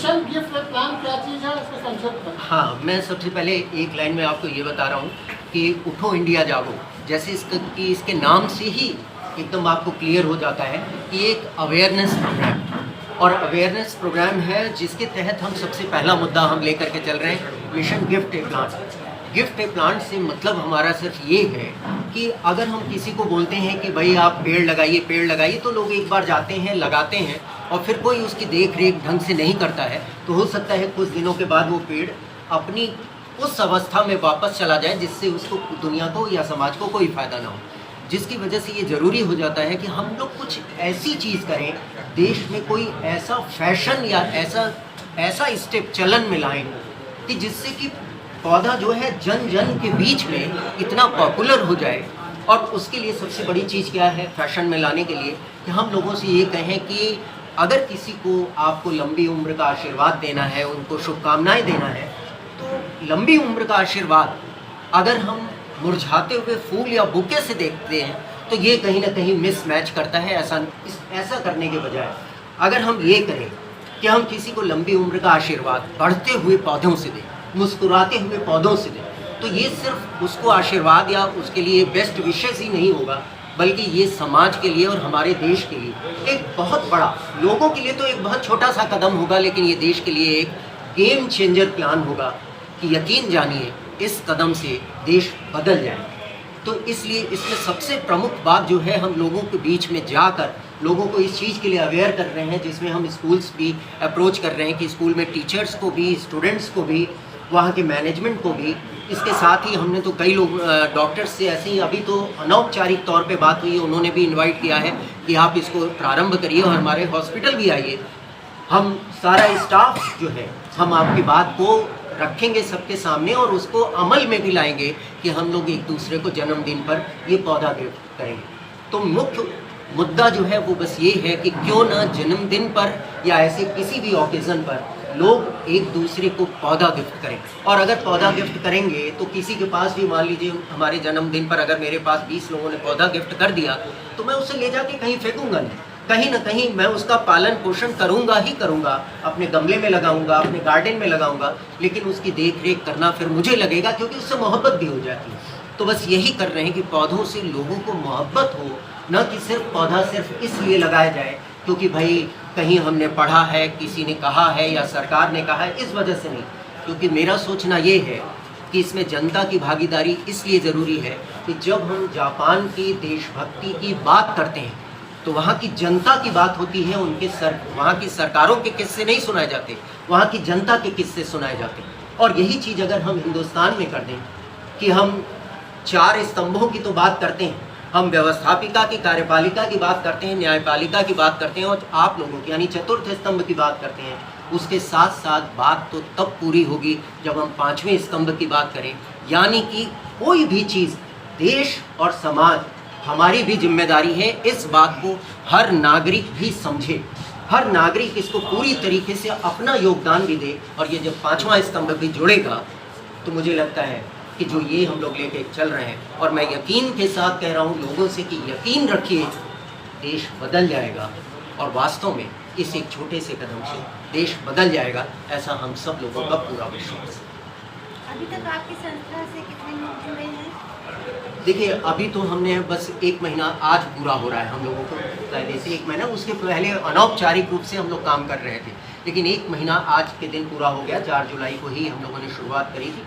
Mission gift plan क्या चीज़ है, उसको संक्षिप्त में। हाँ, मैं सबसे पहले एक लाइन में आपको ये बता रहा हूँ कि उठो इंडिया जागो, जैसे इसके नाम से ही एकदम आपको क्लियर हो जाता है कि एक अवेयरनेस प्रोग्राम और अवेयरनेस प्रोग्राम है जिसके तहत हम सबसे पहला मुद्दा हम लेकर के चल रहे हैं मिशन गिफ्ट ए प्लांट। गिफ्ट ए प्लांट से मतलब हमारा सिर्फ ये है कि अगर हम किसी को बोलते हैं कि भाई आप पेड़ लगाइए, तो लोग एक बार जाते हैं, लगाते हैं और फिर कोई उसकी देख रेख ढंग से नहीं करता है, तो हो सकता है कुछ दिनों के बाद वो पेड़ अपनी उस अवस्था में वापस चला जाए जिससे उसको, दुनिया को या समाज को कोई फ़ायदा ना हो। जिसकी वजह से ये ज़रूरी हो जाता है कि हम लोग कुछ ऐसी चीज़ करें, देश में कोई ऐसा फैशन या ऐसा स्टेप चलन में लाएं कि जिससे कि पौधा जो है जन जन के बीच में इतना पॉपुलर हो जाए। और उसके लिए सबसे बड़ी चीज़ क्या है फैशन में लाने के लिए, कि हम लोगों से ये कहें कि अगर किसी को आपको लंबी उम्र का आशीर्वाद देना है, उनको शुभकामनाएं देना है, तो लंबी उम्र का आशीर्वाद अगर हम मुरझाते हुए फूल या बुके से देखते हैं तो ये कहीं ना कहीं मिसमैच करता है। ऐसा करने के बजाय अगर हम ये करें कि हम किसी को लंबी उम्र का आशीर्वाद बढ़ते हुए पौधों से दें, मुस्कुराते हुए पौधों से दें, तो ये सिर्फ उसको आशीर्वाद या उसके लिए बेस्ट विशेस ही नहीं होगा, बल्कि ये समाज के लिए और हमारे देश के लिए एक बहुत बड़ा, लोगों के लिए तो एक बहुत छोटा सा कदम होगा, लेकिन ये देश के लिए एक गेम चेंजर प्लान होगा कि यकीन जानिए इस कदम से देश बदल जाए। तो इसलिए इसमें सबसे प्रमुख बात जो है, हम लोगों के बीच में जाकर लोगों को इस चीज़ के लिए अवेयर कर रहे हैं, जिसमें हम स्कूल्स भी अप्रोच कर रहे हैं कि स्कूल में टीचर्स को भी, स्टूडेंट्स को भी, वहाँ के मैनेजमेंट को भी। इसके साथ ही हमने तो कई लोग डॉक्टर्स से ऐसे ही अभी तो अनौपचारिक तौर पे बात हुई है, उन्होंने भी इनवाइट किया है कि आप इसको प्रारंभ करिए और हमारे हॉस्पिटल भी आइए। हम सारा स्टाफ जो है हम आपकी बात को रखेंगे सबके सामने और उसको अमल में भी लाएंगे कि हम लोग एक दूसरे को जन्मदिन पर ये पौधा गिफ्ट करेंगे। तो मुख्य मुद्दा जो है वो बस ये है कि क्यों ना जन्मदिन पर या ऐसे किसी भी ओकेज़न पर लोग एक दूसरे को पौधा गिफ्ट करें। और अगर पौधा गिफ्ट करेंगे तो किसी के पास भी, मान लीजिए हमारे जन्मदिन पर अगर मेरे पास 20 लोगों ने पौधा गिफ्ट कर दिया तो मैं उसे ले जाके कहीं फेंकूंगा नहीं, कहीं ना कहीं मैं उसका पालन पोषण करूंगा ही करूंगा, अपने गमले में लगाऊंगा, अपने गार्डन में लगाऊंगा, लेकिन उसकी देख रेख करना फिर मुझे लगेगा, क्योंकि उससे मोहब्बत भी हो जाती है। तो बस यही कर रहे हैं कि पौधों से लोगों को मोहब्बत हो, न कि सिर्फ पौधा सिर्फ इसलिए लगाया जाए क्योंकि भाई कहीं हमने पढ़ा है, किसी ने कहा है या सरकार ने कहा है, इस वजह से नहीं। क्योंकि मेरा सोचना ये है कि इसमें जनता की भागीदारी इसलिए ज़रूरी है कि जब हम जापान की देशभक्ति की बात करते हैं तो वहाँ की जनता की बात होती है, वहाँ की सरकारों के किस्से नहीं सुनाए जाते, वहाँ की जनता के किस्से सुनाए जाते हैं। और यही चीज़ अगर हम हिंदुस्तान में कर दें कि हम 4 स्तंभों की तो बात करते हैं, हम व्यवस्थापिका की, कार्यपालिका की बात करते हैं, न्यायपालिका की बात करते हैं और आप लोगों की यानी चतुर्थ स्तंभ की बात करते हैं, उसके साथ साथ बात तो तब पूरी होगी जब हम 5वें स्तंभ की बात करें। यानी कि कोई भी चीज़, देश और समाज, हमारी भी जिम्मेदारी है इस बात को हर नागरिक भी समझे, हर नागरिक इसको पूरी तरीके से अपना योगदान भी दे। और ये जब 5वां स्तंभ भी जुड़ेगा तो मुझे लगता है कि जो ये हम लोग लेके चल रहे हैं, और मैं यकीन के साथ कह रहा हूँ लोगों से कि यकीन रखिए देश बदल जाएगा। और वास्तव में इस एक छोटे से कदम से देश बदल जाएगा, ऐसा हम सब लोगों का पूरा विश्वास है। अभी तक आपकी संस्था से कितने लोग जुड़े हैं? देखिए अभी तो हमने बस 1 महीना आज पूरा हो रहा है हम लोगों को, कायदे से 1 महीना। उसके पहले अनौपचारिक रूप से हम लोग काम कर रहे थे, लेकिन 1 महीना आज के दिन पूरा हो गया। 4 जुलाई को ही हम लोगों ने शुरुआत करी थी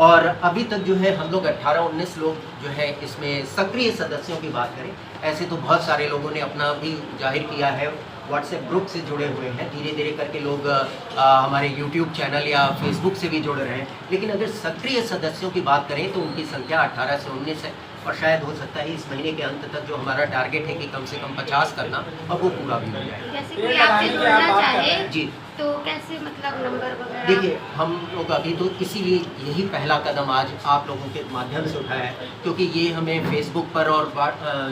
और अभी तक जो है हम लोग 18-19 लोग जो है इसमें सक्रिय सदस्यों की बात करें, ऐसे तो बहुत सारे लोगों ने अपना भी जाहिर किया है, व्हाट्सएप ग्रुप से जुड़े हुए हैं, धीरे धीरे करके लोग हमारे यूट्यूब चैनल या फेसबुक से भी जुड़ रहे हैं। लेकिन अगर सक्रिय सदस्यों की बात करें तो उनकी संख्या 18 से 19 है और शायद हो सकता है इस महीने के अंत तक जो हमारा टारगेट है कि कम से कम 50 करना, अब वो पूरा भी हो जाए। जैसे कोई आपसे जुड़ना चाहे जी तो कैसे, मतलब नंबर वगैरह? देखिए हम लोग अभी तो इसीलिए यही पहला कदम आज आप लोगों के माध्यम से उठाया है, क्योंकि ये हमें फेसबुक पर और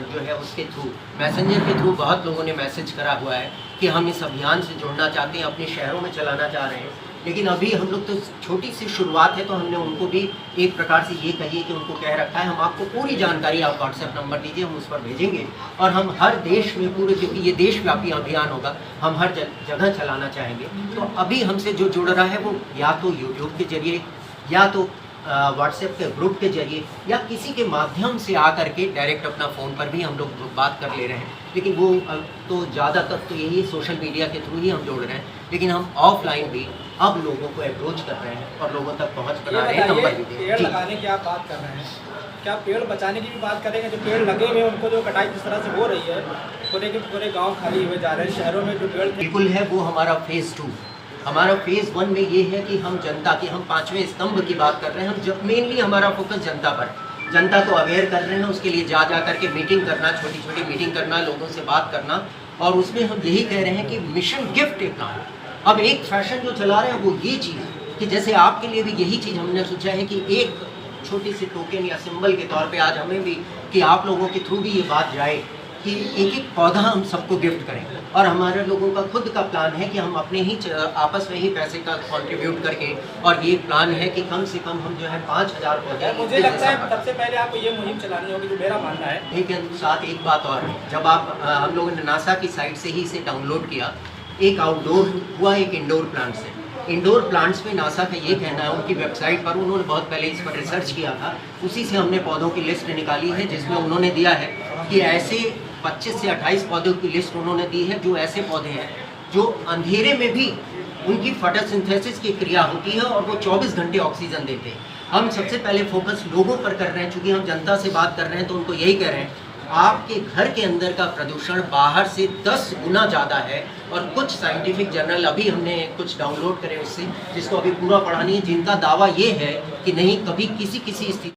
जो है उसके थ्रू, मैसेंजर के थ्रू बहुत लोगों ने मैसेज करा हुआ है कि हम इस अभियान से जुड़ना चाहते हैं, अपने शहरों में चलाना चाह रहे हैं। लेकिन अभी हम लोग तो छोटी सी शुरुआत है, तो हमने उनको भी एक प्रकार से ये कहिए कि उनको कह रखा है हम आपको पूरी जानकारी, आप व्हाट्सएप नंबर दीजिए, हम उस पर भेजेंगे और हम हर देश में पूरे, क्योंकि ये देशव्यापी अभियान होगा, हम हर जगह चलाना चाहेंगे। तो अभी हमसे जो जुड़ रहा है वो या तो यूट्यूब के जरिए या तो व्हाट्सएप के ग्रुप के जरिए या किसी के माध्यम से आकर के डायरेक्ट अपना फ़ोन पर भी हम लोग बात कर ले रहे हैं। लेकिन वो तो ज़्यादातर तो यही सोशल मीडिया के थ्रू ही हम जोड़ रहे हैं, लेकिन हम ऑफलाइन भी अब लोगों को अप्रोच कर रहे हैं और लोगों तक पहुंच बना रहे हैं। नंबर भी दे पेड़ लगाने की आप बात कर रहे हैं, क्या पेड़ बचाने की भी बात करेंगे? जो पेड़ लगे हुए हैं उनको जो कटाई जिस तरह से हो रही है, पूरे के पूरे गाँव खाली हुए जा रहे हैं, शहरों में जो पेड़ बिल्कुल है, वो हमारा फेज़ 2। हमारा फेज़ 1 में ये है कि हम जनता की, हम 5वें स्तंभ की बात कर रहे हैं। हम जब मेनली हमारा फोकस जनता पर, जनता को अवेयर कर रहे हैं, उसके लिए जा करके मीटिंग करना, छोटी छोटी मीटिंग करना, लोगों से बात करना, और उसमें हम यही कह रहे हैं कि मिशन गिफ्ट एक नाम। अब एक फैशन जो चला रहे हैं वो ये चीज़ कि जैसे आपके लिए भी यही चीज़ हमने सोचा है कि एक छोटी सी टोकन या सिंबल के तौर पे आज हमें भी, कि आप लोगों के थ्रू भी ये बात जाए कि एक एक पौधा हम सबको गिफ्ट करें। और हमारे लोगों का खुद का प्लान है कि हम अपने ही आपस में ही पैसे का कंट्रीब्यूट करके, और ये प्लान है कि कम से कम हम जो है 5000 पौधे। मुझे लगता है सबसे पहले आपको ये मुहिम चलानी होगी, जो मेरा मानना है। लेकिन साथ एक बात और है, जब आप हम लोगों ने नासा की साइट से ही इसे डाउनलोड किया, एक आउटडोर हुआ, एक इंडोर प्लांट से। इंडोर प्लांट्स में नासा का ये कहना है, उनकी वेबसाइट पर उन्होंने बहुत पहले इस पर रिसर्च किया था, उसी से हमने पौधों की लिस्ट निकाली है, जिसमें उन्होंने दिया है कि ऐसे 25 से 28 पौधों की लिस्ट उन्होंने दी है, जो ऐसे पौधे हैं जो अंधेरे में भी उनकी फोटोसिंथेसिस की क्रिया होती है और वो 24 घंटे ऑक्सीजन देते हैं। हम सबसे पहले फोकस लोगों पर कर रहे हैं, चूँकि हम जनता से बात कर रहे हैं, तो उनको यही कह रहे हैं आपके घर के अंदर का प्रदूषण बाहर से 10 गुना ज़्यादा है। और कुछ साइंटिफिक जर्नल अभी हमने कुछ डाउनलोड करे उससे, जिसको अभी पूरा पढ़ा नहीं है, जिनका दावा ये है कि नहीं, कभी किसी स्थिति